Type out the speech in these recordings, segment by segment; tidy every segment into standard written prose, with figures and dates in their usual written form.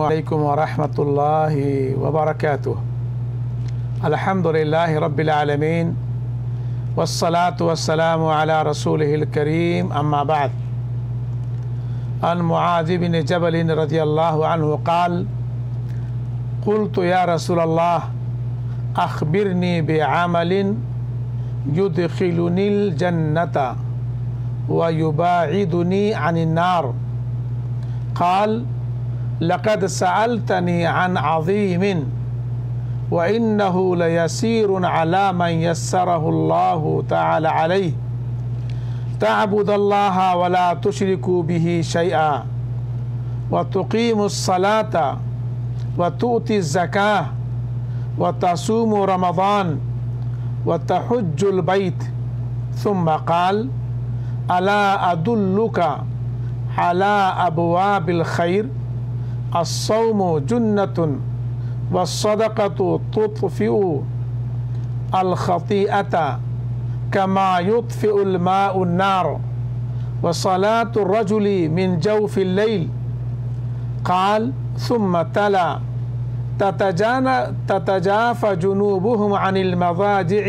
علیکم ورحمۃ اللہ وبرکاتہ۔ الحمدللہ رب العالمین والصلاة والسلام علی رسولہ الکریم، اما بعد۔ عن معاذ بن جبل رضی اللہ عنہ قال قلت یا رسول اللہ اخبرنی بعمل يدخلني الجنة ويباعدني عن النار قال لقد سألتني عن عظيم وإنه ليسير على من يسره الله تعالى عليه تعبد الله ولا تشرك به شيئا وتقيم الصلاة وتؤتي الزكاة وتصوم رمضان وتحج البيت ثم قال ألا أدلك على أبواب الخير الصوم جنة والصدقة تطفئ الخطيئة كما يطفئ الماء النار وصلاة الرجل من جوف الليل قال ثم تلا تتجافى جنوبهم عن المضاجع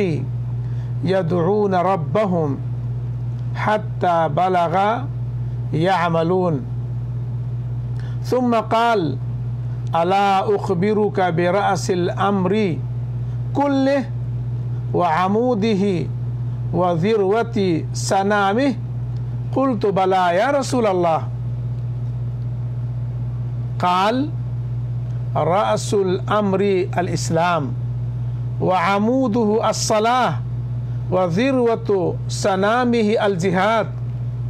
يدعون ربهم حتى بلغ يعملون ثم قال ألا أخبرك برأس الأمر كله وعموده وذروة سنامه قلت بلى يا رسول الله قال رأس الأمر الإسلام وعموده الصلاة وذروة سنامه الجهاد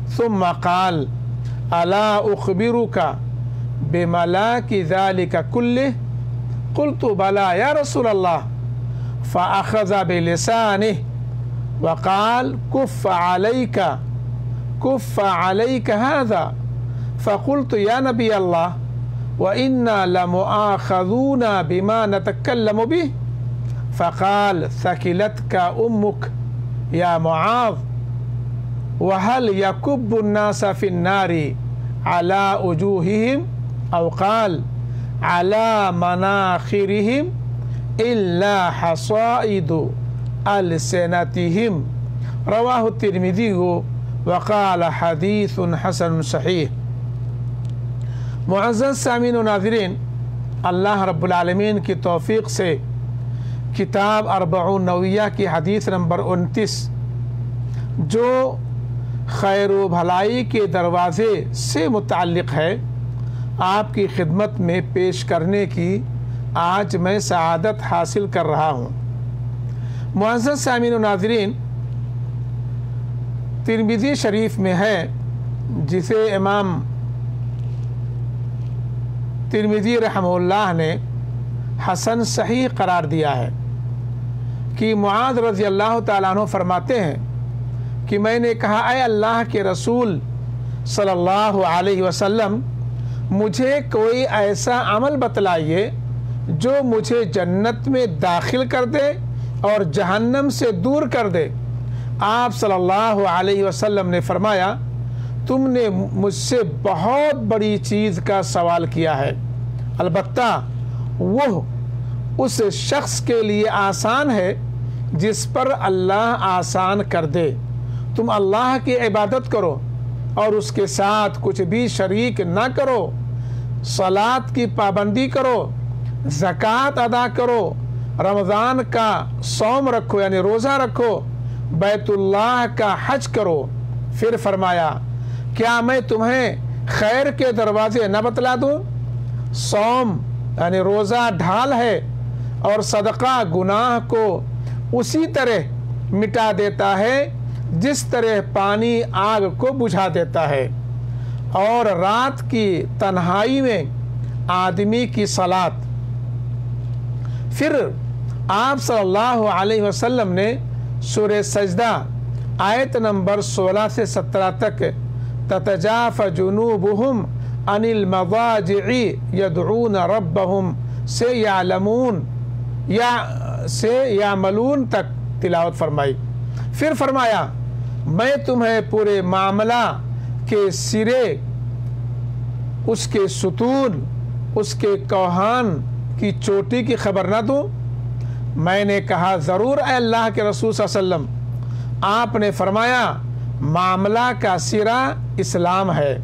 ثم قال ألا أخبرك بملاك ذلك كله قلت بلى يا رسول الله فأخذ بلسانه وقال كف عليك هذا فقلت يا نبي الله وإنا لمؤاخذون بما نتكلم به فقال ثكلتك أمك يا معاذ وهل يكب الناس في النار على وجوههم أو قال على مناخرهم إلا حصائد ألسنتهم رواه الترمذي وقال حديث حسن صحيح۔ معزز سامعین و ناظرین، اللہ رب العالمین کی توفیق سے کتاب اربعون نوویہ کی حدیث نمبر 29 جو خیر و بھلائی کے دروازے سے متعلق ہے، آپ کی خدمت میں پیش کرنے کی آج میں سعادت حاصل کر رہا ہوں۔ معزز سامعین و ناظرین، ترمذی شریف میں ہے، جسے امام ترمذی رحمہ اللہ نے حسن صحیح قرار دیا ہے، کہ معاذ رضی اللہ تعالیٰ عنہ فرماتے ہیں کہ میں نے کہا اے اللہ کے رسول صلی اللہ علیہ وسلم، مجھے کوئی ایسا عمل بتلائیے جو مجھے جنت میں داخل کر دے اور جہنم سے دور کر دے۔ آپ صلی اللہ علیہ وسلم نے فرمایا تم نے مجھ سے بہت بڑی چیز کا سوال کیا ہے، البتہ وہ اس شخص کے لیے آسان ہے جس پر اللہ آسان کر دے۔ تم اللہ کی عبادت کرو اور اس کے ساتھ کچھ بھی شریک نہ کرو، صلاۃ کی پابندی کرو، زکوٰۃ ادا کرو، رمضان کا صوم رکھو یعنی روزہ رکھو، بیت اللہ کا حج کرو۔ پھر فرمایا کیا میں تمہیں خیر کے دروازے نہ بتلا دوں؟ صوم یعنی روزہ ڈھال ہے اور صدقہ گناہ کو اسی طرح مٹا دیتا ہے جس طرح پانی آگ کو بجھا دیتا ہے، اور رات کی تنہائی میں آدمی کی صلاۃ۔ پھر آپ صلی اللہ علیہ وسلم نے سورہ سجدہ آیت نمبر 16 سے 17 تک تتجافى جنوبهم عن المضاجع يدعون ربهم سے یعملون تک تلاوت فرمائی۔ پھر فرمایا میں تمہیں پورے معاملہ کے سرے، اس کے ستون اس کے کوہان کی چوٹی کی خبر نہ دوں؟ میں نے کہا ضرور اے اللہ کے رسول صلی اللہ علیہ وسلم۔ آپ نے فرمایا معاملہ کا سرا اسلام ہے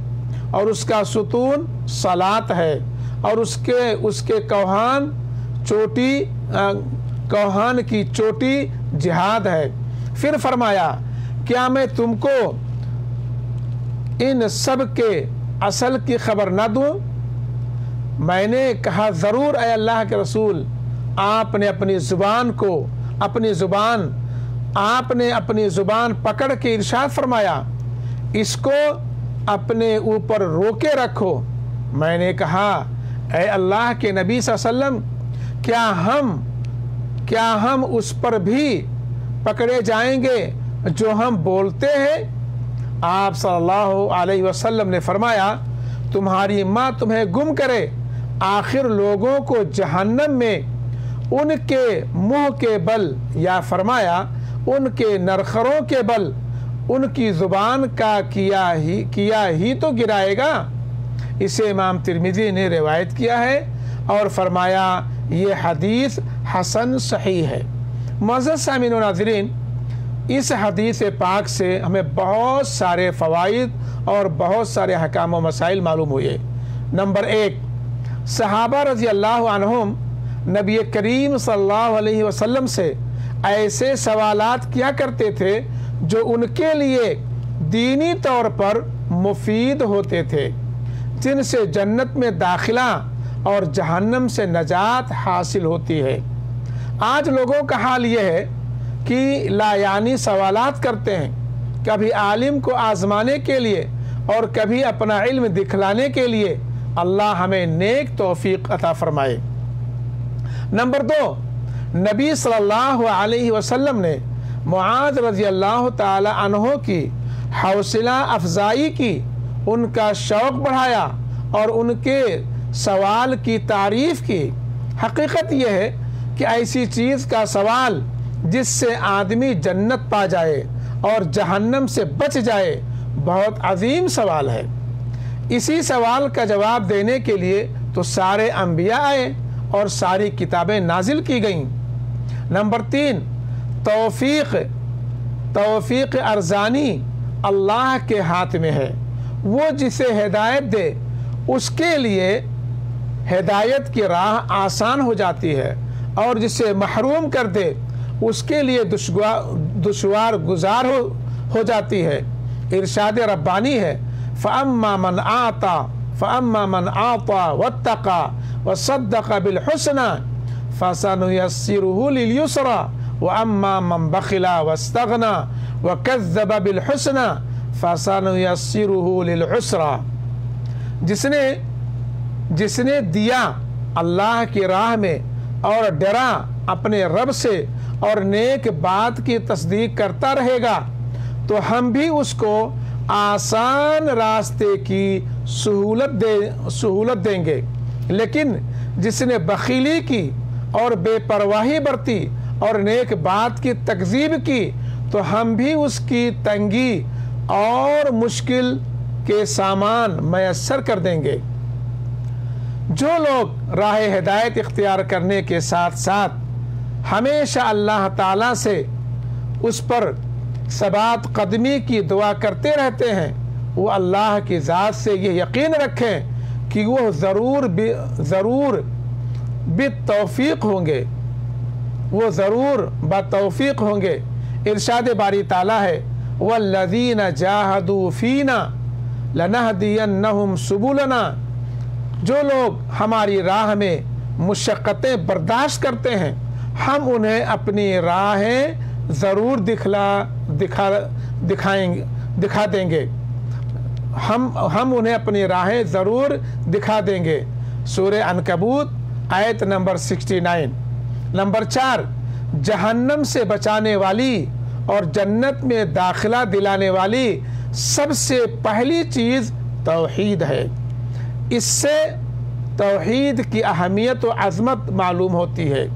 اور اس کا ستون صلاۃ ہے اور اس کے کوہان کی چوٹی جہاد ہے۔ پھر فرمایا کیا میں تم کو ان سب کے اصل کی خبر نہ دوں؟ میں نے کہا ضرور اے اللہ کے رسول۔ آپ نے اپنی زبان پکڑ کے ارشاد فرمایا اس کو اپنے اوپر روکے رکھو۔ میں نے کہا اے اللہ کے نبی صلی اللہ علیہ وسلم کیا ہم اس پر بھی پکڑے جائیں گے جو ہم بولتے ہیں؟ آپ صلی اللہ علیہ وسلم نے فرمایا تمہاری ماں تمہیں گم کرے، آخر لوگوں کو جہنم میں ان کے منہ کے بل، یا فرمایا ان کے نرخروں کے بل ان کی زبان کا کیا ہی تو گرائے گا۔ اسے امام ترمذی نے روایت کیا ہے اور فرمایا یہ حدیث حسن صحیح ہے۔ معزز سامعین و ناظرین، اس حدیث پاک سے ہمیں بہت سارے فوائد اور بہت سارے احکام و مسائل معلوم ہوئے۔ نمبر 1، صحابہ رضی اللہ عنہم نبی کریم صلی اللہ علیہ وسلم سے ایسے سوالات کیا کرتے تھے جو ان کے لیے دینی طور پر مفید ہوتے تھے، جن سے جنت میں داخلہ اور جہنم سے نجات حاصل ہوتی ہے۔ آج لوگوں کا حال یہ ہے کہ لا یعنی سوالات کرتے ہیں، کبھی عالم کو آزمانے کے لیے اور کبھی اپنا علم دکھلانے کے لیے۔ اللہ ہمیں نیک توفیق عطا فرمائے۔ نمبر 2، نبی صلی اللہ علیہ وسلم نے معاذ رضی اللہ تعالی عنہ کی حوصلہ افزائی کی، ان کا شوق بڑھایا اور ان کے سوال کی تعریف کی۔ حقیقت یہ ہے کہ ایسی چیز کا سوال جس سے آدمی جنت پا جائے اور جہنم سے بچ جائے بہت عظیم سوال ہے۔ اسی سوال کا جواب دینے کے لیے تو سارے انبیاء آئے اور ساری کتابیں نازل کی گئیں۔ نمبر 3، توفیق ارزانی اللہ کے ہاتھ میں ہے۔ وہ جسے ہدایت دے اس کے لیے ہدایت کی راہ آسان ہو جاتی ہے، اور جسے محروم کر دے اس کے لیے دشوار گزار ہو جاتی ہے۔ ارشاد ربانی ہے فَأَمَّا مَنْ آطَى وَاتَّقَى وَصَدَّقَ بِالْحُسْنَى فَسَنُيَسِّرُهُ لِلْيُسْرَى وَأَمَّا مَنْ بَخِلَ وَاسْتَغْنَى وَكَذَّبَ بِالْحُسْنَى فَسَنُيَسِّرُهُ لِلْعُسْرَى۔ جس نے دیا اللہ کی راہ میں اور ڈرا اپنے رب سے اور نیک بات کی تصدیق کرتا رہے گا تو ہم بھی اس کو آسان راستے کی سہولت دیں گے، لیکن جس نے بخیلی کی اور بے پرواہی برتی اور نیک بات کی تکذیب کی تو ہم بھی اس کی تنگی اور مشکل کے سامان میسر کر دیں گے۔ جو لوگ راہ ہدایت اختیار کرنے کے ساتھ ساتھ ہمیشہ اللہ تعالیٰ سے اس پر ثبات قدمی کی دعا کرتے رہتے ہیں، وہ اللہ کی ذات سے یہ یقین رکھیں کہ وہ ضرور بالتوفیق ہوں گے، وہ ضرور بتوفیق ہوں گے۔ ارشاد باری تعالیٰ ہے وَالَّذِينَ جَاهَدُوا فِينَا لَنَهْدِيَنَّهُمْ سُبُلَنَا۔ جو لوگ ہماری راہ میں مشقتیں برداشت کرتے ہیں ہم انہیں اپنی راہیں ضرور دکھا دیں گے، ہم انہیں اپنی راہیں ضرور دکھا دیں گے۔ سورہ عنکبوت آیت نمبر 69۔ نمبر 4، جہنم سے بچانے والی اور جنت میں داخلہ دلانے والی سب سے پہلی چیز توحید ہے۔ اس سے توحید کی اہمیت و عظمت معلوم ہوتی ہے۔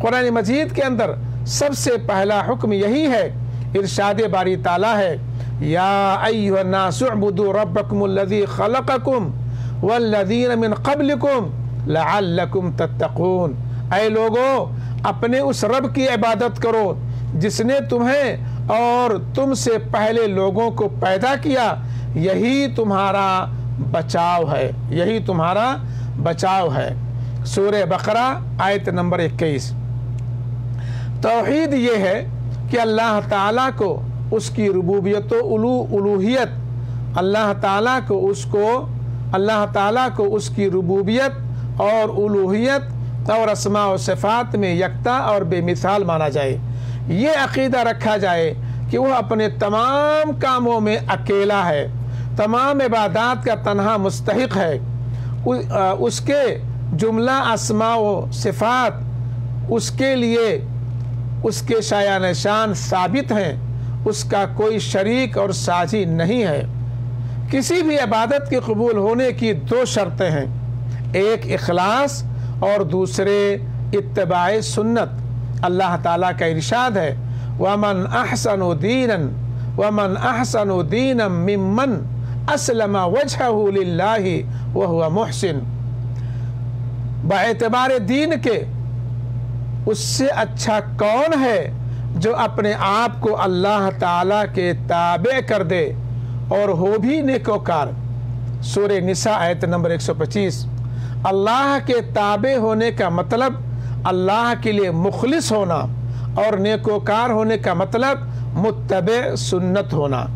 قرآن مجید کے اندر سب سے پہلا حکم یہی ہے۔ ارشاد باری تعالیٰ ہے یا ایھا الناس اعبدوا ربکم الذی خلقکم والذین من قبلکم लअल्लकुम तत्तकून, ऐ लोगो अपने उस रब की इबादत करो जिसने तुम्हें और तुमसे पहले लोगों को पैदा किया, यही तुम्हारा बचाव है, यही तुम्हारा बचाव है। सूरह बकरा आयत नंबर 21। तौहीद ये है कि अल्लाह ताला को उसकी रुबूबियत उलूहियत, अल्लाह ताला को उसकी रुबूबियत और उलूहियत और अस्मा व सिफ़ात में यकता और बेमिसाल माना जाए। ये अक़ीदा रखा जाए कि वह अपने तमाम कामों में अकेला है, तमाम इबादात का तन्हा मुस्तहिक़ है, उसके जुमला अस्मा व सिफ़ात उसके लिए उसके शायान शान साबित हैं, उसका कोई शरीक और साझी नहीं है। किसी भी इबादत के कबूल होने की दो शर्तें हैं, एक इखलास और दूसरे इत्तिबाए सुन्नत। अल्लाह ताला का इरशाद है, वमन अहसनु दीनम मिम्मन अस्लमा वजहहु लिल्लाहि व हुवा मुहसिन। बाएतबार दीन के उससे अच्छा कौन है जो अपने आप को अल्लाह ताला के ताबे कर दे और हो भी नेकोकार। सूरह निसा आयत नंबर 125। अल्लाह के ताबे होने का मतलब अल्लाह के लिए मुखलिस होना और नेकोकार होने का मतलब मुत्तबे सुन्नत होना।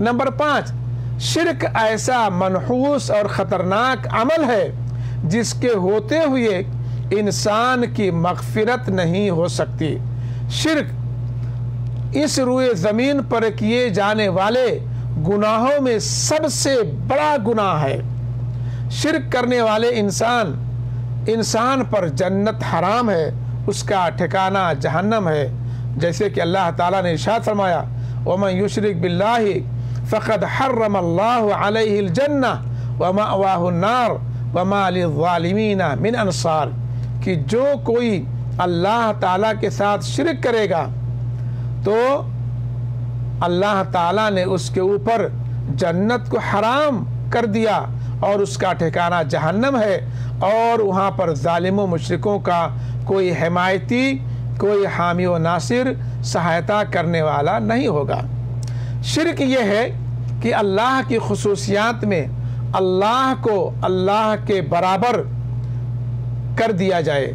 नंबर 5, शिर्क ऐसा मनहूस और ख़तरनाक अमल है जिसके होते हुए इंसान की मग़फ़िरत नहीं हो सकती। शिर्क इस रूए ज़मीन पर किए जाने वाले गुनाहों में सबसे बड़ा गुनाह है। शिर्क करने वाले इंसान पर जन्नत हराम है, उसका ठिकाना जहन्नम है। जैसे कि अल्लाह ताला ने इरशाद फरमाया, वमन युशरिक बिल्लाहि फ़क़द हर्रमल्लाहु अलैहिल जन्नह व मअवाहु अन्नार व मा लिज़्ज़ालिमीना मिन अंसार, कि जो कोई अल्लाह ताला के साथ शिर्क करेगा तो अल्लाह ताला ने उसके ऊपर जन्नत को हराम कर दिया और उसका ठिकाना जहन्नम है, और वहाँ पर जालिमों मुशरिकों का कोई हिमायती, कोई हामी व नासिर, सहायता करने वाला नहीं होगा। शिर्क ये है कि अल्लाह की खुसूसियात में अल्लाह को अल्लाह के बराबर कर दिया जाए,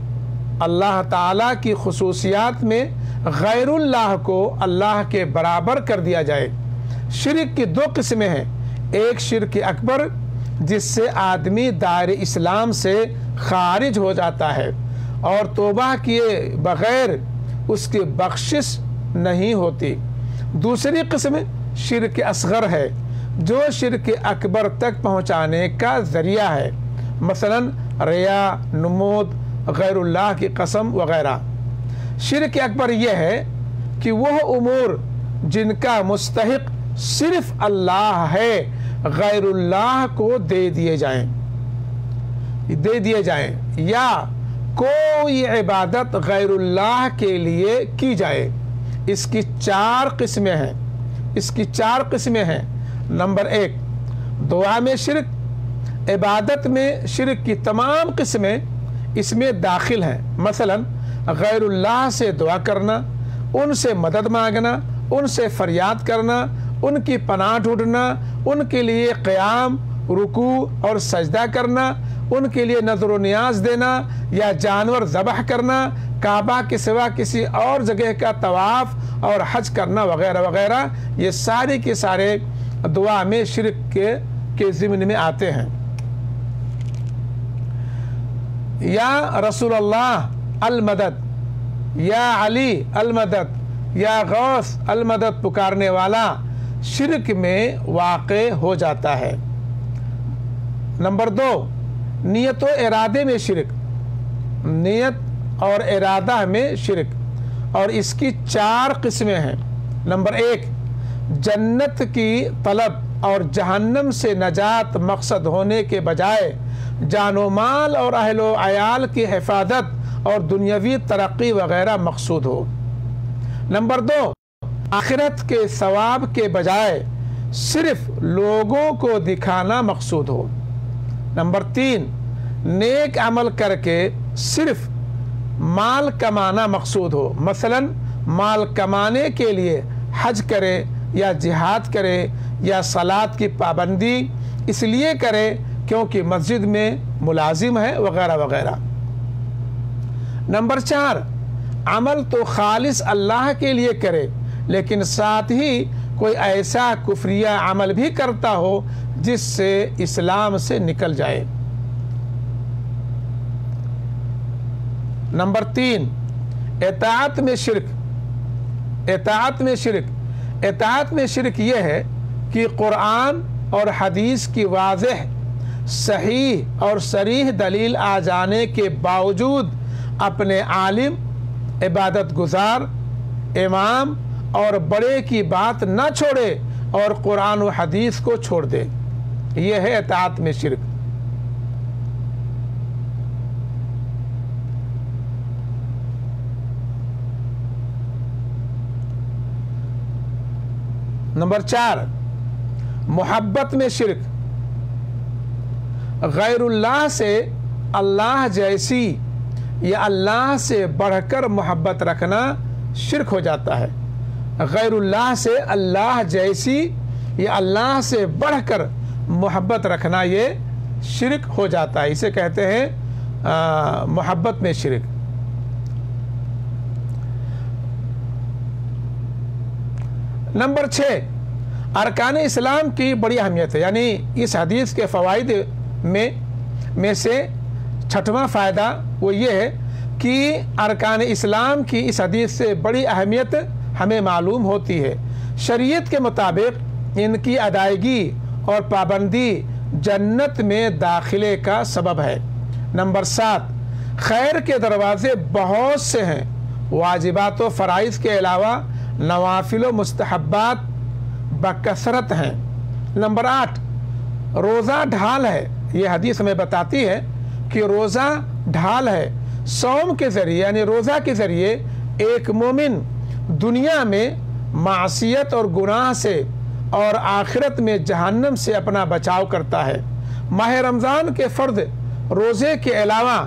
अल्लाह ताला की खुसूसियात में गैरुल्लाह को अल्लाह के बराबर कर दिया जाए। शिर्क की दो किस्में हैं, एक शिर्क अकबर जिससे आदमी दायरे इस्लाम से खारिज हो जाता है और तौबा किए बगैर उसकी बख्शिश नहीं होती। दूसरी किस्म शिर्क असगर है जो शिर्क अकबर तक पहुँचाने का ज़रिया है, मसलन रिया, नमूद, गैरुल्लाह की कसम वगैरह। शिर्क अकबर यह है कि वह उमूर जिनका मुस्तहिक सिर्फ अल्लाह है गैरुल्लाह को दे दिए जाएं या कोई इबादत गैरुल्लाह के लिए की जाए। इसकी चार किस्में हैं। नंबर 1, दुआ में शिर्क। इबादत में शिर्क की तमाम किस्में इसमें दाखिल हैं, मसलन गैरुल्लाह से दुआ करना, उनसे मदद मांगना, उनसे फरियाद करना, उनकी पनाह ढूंढना, उनके लिए क़याम, रुकू और सजदा करना, उनके लिए नज़र व नियाज देना या जानवर ज़बह करना, काबा के सिवा किसी और जगह का तवाफ़ और हज करना वगैरह वगैरह। ये सारे के सारे दुआ में शिर्क के ज़िम्न में आते हैं। या रसूल अल्लाह अल मदद, या अली अल मदद, या गौस अल मदद पुकारने वाला शिर्क में वाक़े हो जाता है। नंबर 2, नियत व इरादे में शिर्क। नियत और इरादा में शिर्क, और इसकी 4 किस्में हैं। नंबर 1, जन्नत की तलब और जहन्नम से नजात मकसद होने के बजाय जानो माल और अहलो अयाल की हिफाजत और दुनियावी तरक्की वगैरह मकसूद हो। नंबर 2, आखिरत के सवाब के बजाय सिर्फ लोगों को दिखाना मकसूद हो। नंबर 3, नेक अमल करके सिर्फ माल कमाना मकसूद हो, मसलन माल कमाने के लिए हज करे या जिहाद करे या सलात की पाबंदी इसलिए करे क्योंकि मस्जिद में मुलाजिम है वगैरह वगैरह। नंबर 4, अमल तो खालिस अल्लाह के लिए करे लेकिन साथ ही कोई ऐसा कुफरिया अमल भी करता हो जिससे इस्लाम से निकल जाए। नंबर 3, इताअत में शिरक। इताअत में शिरक यह है कि कुरान और हदीस की वाज़ेह सहीह और सरीह दलील आ जाने के बावजूद अपने आलिम, इबादत गुजार, इमाम और बड़े की बात न छोड़े और कुरान व हदीस को छोड़ दे। यह है इताअत में शिरक। नंबर 4, मोहब्बत में शिरक। गैरुल्लाह से अल्लाह जैसी या अल्लाह से बढ़कर मोहब्बत रखना शिरक हो जाता है। गैरुल्लाह से अल्लाह जैसी या अल्लाह से बढ़कर मोहब्बत रखना ये शिरक हो जाता है, इसे कहते हैं मोहब्बत में शिरक। नंबर 6, अरकान इस्लाम की बड़ी अहमियत है, यानी इस हदीस के फ़वाइद में से छठवां फ़ायदा वो ये है कि अरकान इस्लाम की इस हदीस से बड़ी अहमियत हमें मालूम होती है। शरीयत के मुताबिक इनकी अदायगी और पाबंदी जन्नत में दाखिले का सबब है। नंबर 7, खैर के दरवाज़े बहुत से हैं, वाजिबात व फ़राइज़ के अलावा नवाफिल व मुस्तहब्बात बकसरत हैं। नंबर 8, रोज़ा ढाल है। ये हदीस हमें बताती है कि रोज़ा ढाल है। सौम के ज़रिए यानी रोज़ा के ज़रिए एक मोमिन दुनिया में मासियत और गुनाह से और आखिरत में जहन्नम से अपना बचाव करता है। माह रमज़ान के फ़र्द रोज़े के अलावा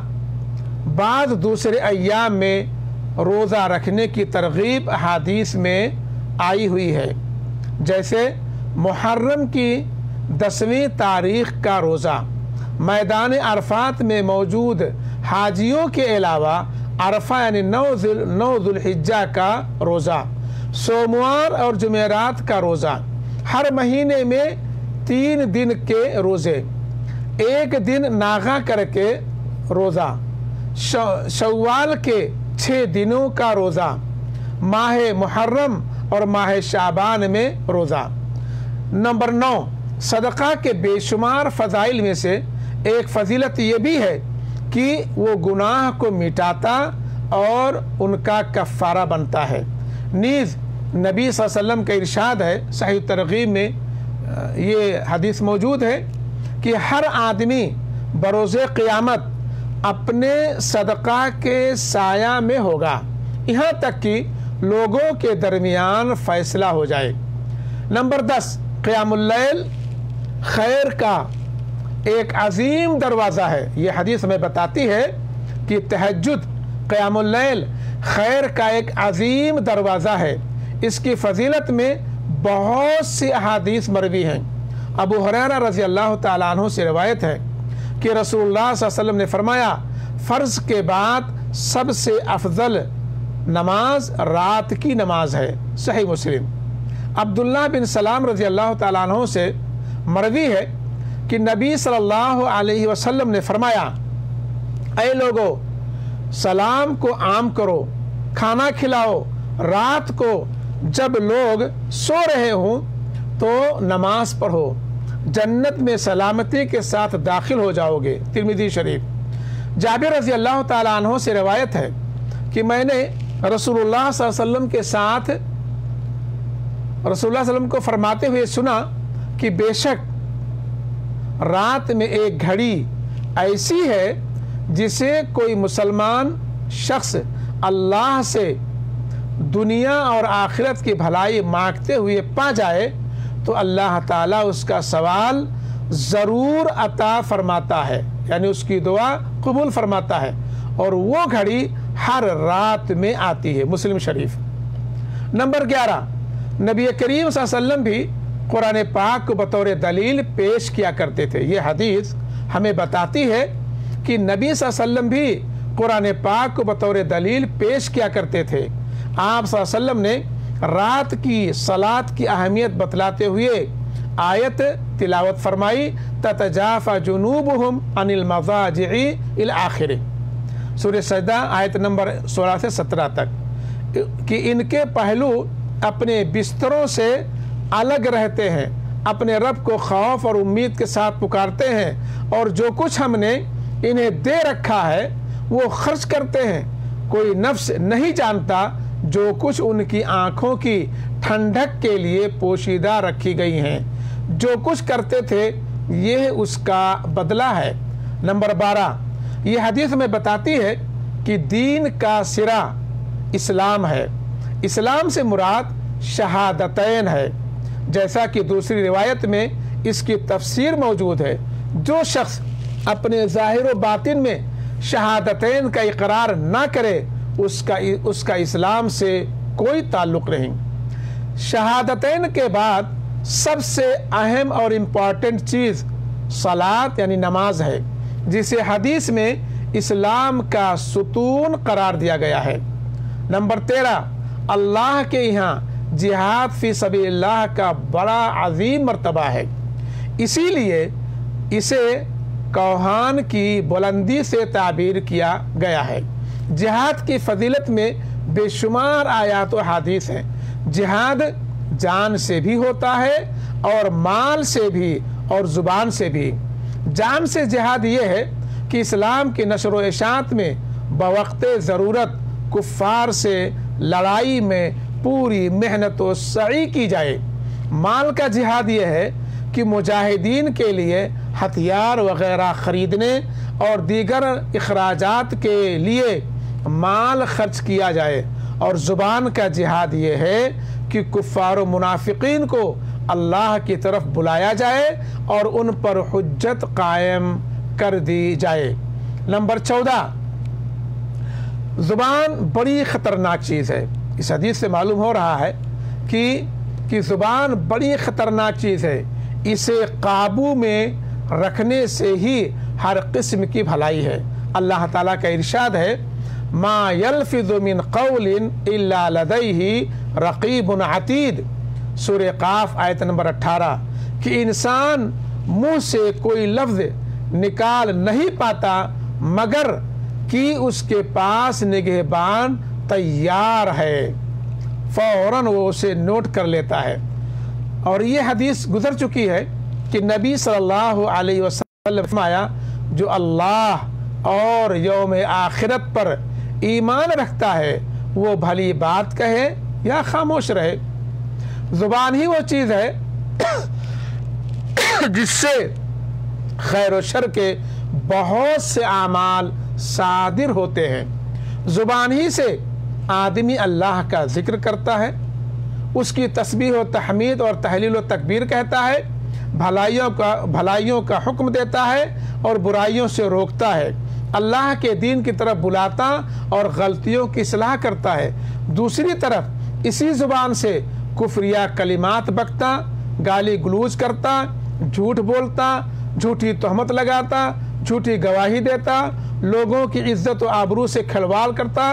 बाद दूसरे अय्याम में रोज़ा रखने की तरगीब अहादीस में आई हुई है, जैसे मुहर्रम की 10वीं तारीख़ का रोज़ा, मैदान अरफात में मौजूद हाजियों के अलावा अरफा यानी 9 ज़ुल्हिज्जा का रोज़ा, सोमवार और जुमेरात का रोज़ा, हर महीने में 3 दिन के रोज़े, एक दिन नागा करके रोज़ा, शव्वाल के 6 दिनों का रोज़ा, माह मुहर्रम और माह शाबान में रोज़ा। नंबर 9, सदक़ा के बेशुमार फ़ज़ाइल में से एक फजीलत ये भी है कि वो गुनाह को मिटाता और उनका कफ़ारा बनता है। नीज़ नबी सल्लल्लाहु अलैहि वसल्लम का इरशाद है, सही तरगीब में ये हदीस मौजूद है कि हर आदमी बरोज़े क़यामत अपने सदक़ा के साया में होगा, यहाँ तक कि लोगों के दरमियान फ़ैसला हो जाए। नंबर 10, क़यामुल लैल खैर का एक अजीम दरवाज़ा है। ये हदीस हमें बताती है कि तहज्जुद क़यामुल लैल खैर का एक अजीम दरवाज़ा है। इसकी फ़जीलत में बहुत सी अहादीस मरवी हैं। अबू हुरैरा रज़ी अल्लाह ताला अन्हु से रिवायत है कि रसूलुल्लाह सल्लल्लाहु अलैहि वसल्लम ने फरमाया, फ़र्ज़ के बाद सबसे अफजल नमाज रात की नमाज है। सही मुस्लिम। अब्दुल्लाह बिन सलाम रज़ी अल्लाह ताला अन्हु से मरवी है कि नबी सल्लल्लाहु अलैहि वसल्लम ने फरमाया, ऐ लोगो, सलाम को आम करो, खाना खिलाओ, रात को जब लोग सो रहे हों तो नमाज पढ़ो, जन्नत में सलामती के साथ दाखिल हो जाओगे। तिरमिज़ी शरीफ। जाबिर रज़ी अल्लाह ताला अन्हु से रिवायत है कि मैंने रसूलुल्लाह सल्लल्लाहु अलैहि वसल्लम के साथ रसूलुल्लाह सल्लल्लाहु अलैहि वसल्लम को फरमाते हुए सुना कि बेशक रात में एक घड़ी ऐसी है जिसे कोई मुसलमान शख्स अल्लाह से दुनिया और आखिरत की भलाई मांगते हुए पा जाए तो अल्लाह ताला उसका सवाल ज़रूर अता फरमाता है। यानी उसकी दुआ कबूल फरमाता है, और वो घड़ी हर रात में आती है। मुस्लिम शरीफ। नंबर 11, नबी करीम सल्लल्लाहु अलैहि वसल्लम भी कुरान पाक को बतौर दलील पेश किया करते थे। ये हदीस हमें बताती है कि नबी सल्लल्लाहु अलैहि वसल्लम भी कुरान पाक को बतौर दलील पेश किया करते थे। आप सल्लल्लाहु अलैहि वसल्लम ने रात की सलात की अहमियत बतलाते हुए आयत तिलावत फरमाई, ततजाफा जुनूबुहुम अनिल मज़ाजि'i इल आखिर, सूरह सजदा आयत नंबर 16 से 17 तक, कि इनके पहलू अपने बिस्तरों से अलग रहते हैं, अपने रब को खौफ और उम्मीद के साथ पुकारते हैं, और जो कुछ हमने इन्हें दे रखा है वो खर्च करते हैं। कोई नफ्स नहीं जानता जो कुछ उनकी आंखों की ठंडक के लिए पोशीदा रखी गई हैं। जो कुछ करते थे यह उसका बदला है। नंबर 12, ये हदीस में बताती है कि दीन का सिरा इस्लाम है। इस्लाम से मुराद शहादतैन है, जैसा कि दूसरी रिवायत में इसकी तफसीर मौजूद है। जो शख्स अपने ज़ाहिर व बातिन में शहादतैन का इकरार ना करे उसका इस्लाम से कोई ताल्लुक़ नहीं। शहादतैन के बाद सबसे अहम और इम्पॉर्टेंट चीज़ सलात यानी नमाज है, जिसे हदीस में इस्लाम का सुतून करार दिया गया है। नंबर 13, अल्लाह के यहाँ जिहाद फी सबीलिल्लाह का बड़ा अजीम मर्तबा है, इसीलिए इसे कौहान की बुलंदी से ताबीर किया गया है। जिहाद की फजीलत में बेशुमार आयात व हदीस हैं। जिहाद जान से भी होता है और माल से भी और ज़ुबान से भी। जान से जिहाद ये है कि इस्लाम की नशर व इशाअत में बवक्ते ज़रूरत कुफ़ार से लड़ाई में पूरी मेहनत व सई की जाए। माल का जिहाद ये है कि मुजाहिदीन के लिए हथियार वगैरह ख़रीदने और दीगर इखराजात के लिए माल खर्च किया जाए। और ज़ुबान का जिहाद ये है कि कुफ़ार व मुनाफिकीन को अल्लाह की तरफ बुलाया जाए और उन पर हुज्जत कायम कर दी जाए। नंबर 14, ज़ुबान बड़ी ख़तरनाक चीज़ है। इस हदीस से मालूम हो रहा है कि ज़ुबान बड़ी ख़तरनाक चीज़ है। इसे काबू में रखने से ही हर किस्म की भलाई है। अल्लाह ताला का इरशाद है, मा यल्फिज़ु मिन क़ौलिन इल्ला लदैहि रक़ीबुन अतीद, सूरह क़ाफ आयत नंबर 18, कि इंसान मुँह से कोई लफ्ज़ निकाल नहीं पाता मगर कि उसके पास निगहबान तैयार है, फ़ौरन वो उसे नोट कर लेता है। और ये हदीस गुजर चुकी है कि नबी सल्लल्लाहु अलैहि वसल्लम फरमाया, जो अल्लाह और यौम आखिरत पर ईमान रखता है वो भली बात कहे या खामोश रहे। ज़ुबान ही वो चीज़ है जिससे खैर व शर के बहुत से आमाल सादिर होते हैं। ज़ुबान ही से आदमी अल्लाह का जिक्र करता है, उसकी तस्बीह व तहमीद और तहलील व तकबीर कहता है, भलाइयों का हुक्म देता है और बुराइयों से रोकता है, अल्लाह के दीन की तरफ बुलाता और गलतियों की इस्लाह करता है। दूसरी तरफ इसी ज़ुबान से कुफ्रिया कलिमात बकता, गाली गलूज करता, झूठ बोलता, झूठी तहमत लगाता, झूठी गवाही देता, लोगों की इज्जत व आबरू से खिलवाड़ करता,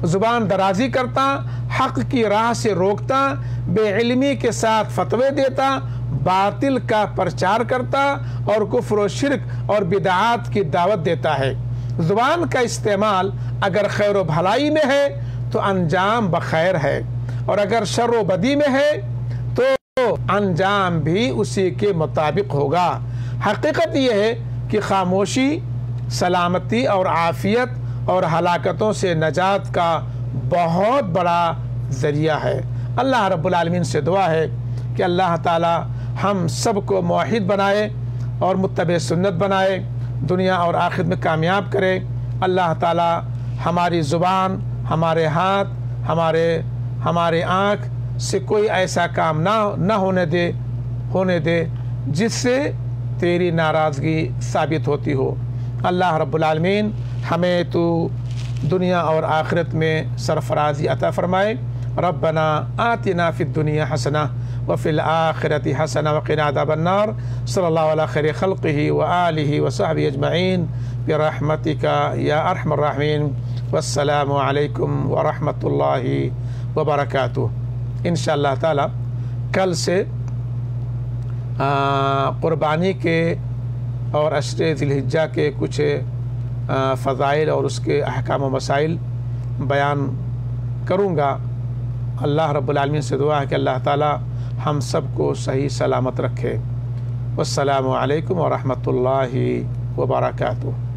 ज़ुबान दराजी करता, हक़ की राह से रोकता, बेइल्मी के साथ फतवे देता, बातिल का प्रचार करता और कुफ्र व शिर्क और बिदआत की दावत देता है। ज़ुबान का इस्तेमाल अगर खैर व भलाई में है तो अंजाम बखैर है, और अगर शर व बदी में है तो अंजाम भी उसी के मुताबिक होगा। हकीकत यह है कि खामोशी सलामती और आफियत और हलाकतों से नजात का बहुत बड़ा ज़रिया है। अल्लाह रब्बुल आलमीन से दुआ है कि अल्लाह ताला हम सब को मुवहिद बनाए और मुत्तबे सुन्नत बनाए, दुनिया और आखिरत में कामयाब करे। अल्लाह ताला हमारी ज़ुबान, हमारे हाथ, हमारे आँख से कोई ऐसा काम ना होने दे जिससे तेरी नाराज़गी साबित होती हो। अल्लाह रब्बुल आलमीन हमें तो दुनिया और आखिरत में सरफराजी अता फ़रमाए। रब्बना आतिना फ़िद दुनिया हसना व फ़िल आखिरति हसना व क़िना अज़ाबन्नार। सल्लल्लाहु अला खैरि ख़ल्क़िही व आलिही व सहबिही अजमईन बिरहमतिका या अरहमर राहिमीन। वस्सलामु अलैकुम व रहमतुल्लाहि व बरकातुहू। इंशाअल्लाह ताला कल से क़ुरबानी के और अशरे ज़िलहिज्जा के कुछ फ़ज़ाइल और उसके अहकाम व मसाइल बयान करूँगा। अल्लाह रब्बुल आलमीन से दुआ है कि अल्लाह ताला हम सब को सही सलामत रखे। वस्सलामु अलैकुम व रहमतुल्लाहि व बरकातुहू।